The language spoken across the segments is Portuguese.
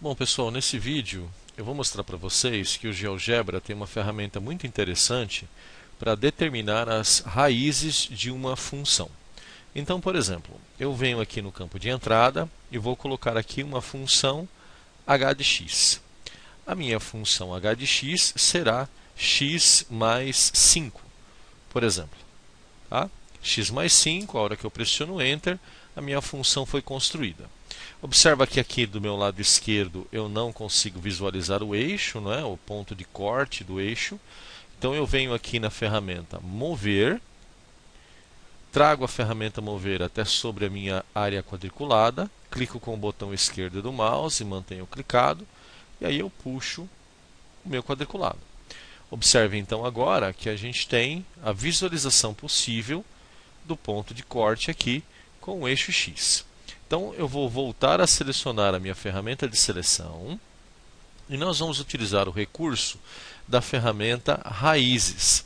Bom, pessoal, nesse vídeo eu vou mostrar para vocês que o GeoGebra tem uma ferramenta muito interessante para determinar as raízes de uma função. Então, por exemplo, eu venho aqui no campo de entrada e vou colocar aqui uma função h de x. A minha função h de x será x mais 5, por exemplo. Tá? X mais 5, a hora que eu pressiono Enter, a minha função foi construída. Observa que aqui do meu lado esquerdo eu não consigo visualizar o eixo, não é? O ponto de corte do eixo. Então eu venho aqui na ferramenta Mover, trago a ferramenta Mover até sobre a minha área quadriculada, clico com o botão esquerdo do mouse e mantenho clicado, e aí eu puxo o meu quadriculado. Observe então agora que a gente tem a visualização possível do ponto de corte aqui com o eixo X. Então eu vou voltar a selecionar a minha ferramenta de seleção e nós vamos utilizar o recurso da ferramenta Raízes.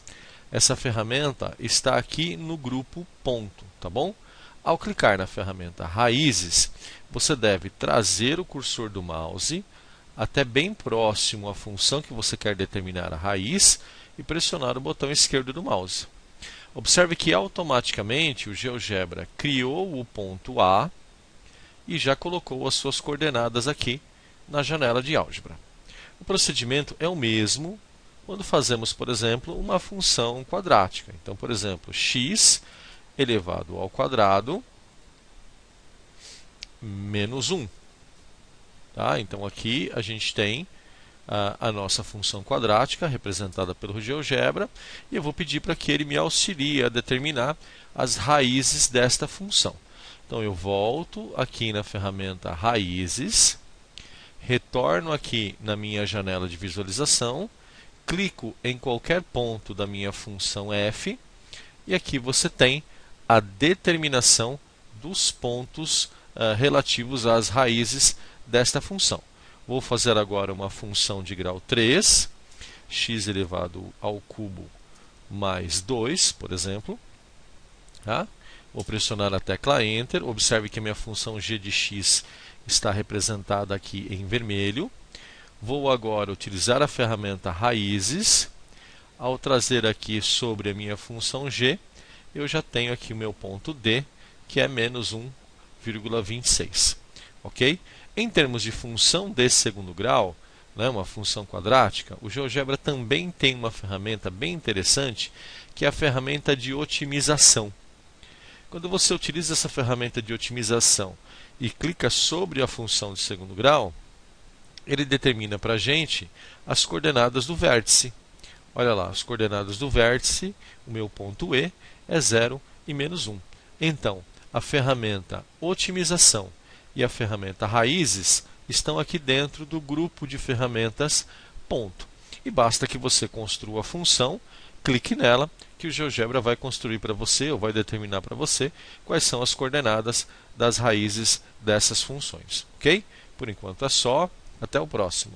Essa ferramenta está aqui no grupo ponto, tá bom? Ao clicar na ferramenta Raízes, você deve trazer o cursor do mouse até bem próximo à função que você quer determinar a raiz e pressionar o botão esquerdo do mouse. Observe que automaticamente o GeoGebra criou o ponto A e já colocou as suas coordenadas aqui na janela de álgebra. O procedimento é o mesmo quando fazemos, por exemplo, uma função quadrática. Então, por exemplo, x elevado ao quadrado menos 1. Tá? Então, aqui a gente tem a nossa função quadrática representada pelo GeoGebra e eu vou pedir para que ele me auxilie a determinar as raízes desta função. Então eu volto aqui na ferramenta Raízes, retorno aqui na minha janela de visualização, clico em qualquer ponto da minha função f e aqui você tem a determinação dos pontos relativos às raízes desta função. Vou fazer agora uma função de grau 3, x elevado ao cubo mais 2, por exemplo. Tá? Vou pressionar a tecla Enter. Observe que a minha função g de x está representada aqui em vermelho. Vou agora utilizar a ferramenta Raízes. Ao trazer aqui sobre a minha função g, eu já tenho aqui o meu ponto D, que é menos 1,26. Ok? Em termos de função de segundo grau, né, uma função quadrática, o GeoGebra também tem uma ferramenta bem interessante, que é a ferramenta de otimização. Quando você utiliza essa ferramenta de otimização e clica sobre a função de segundo grau, ele determina para a gente as coordenadas do vértice. Olha lá, as coordenadas do vértice, o meu ponto E, é 0 e menos 1. Então, a ferramenta otimização e a ferramenta Raízes estão aqui dentro do grupo de ferramentas ponto. E basta que você construa a função, clique nela, que o GeoGebra vai construir para você, ou vai determinar para você, quais são as coordenadas das raízes dessas funções. Ok? Por enquanto é só. Até o próximo.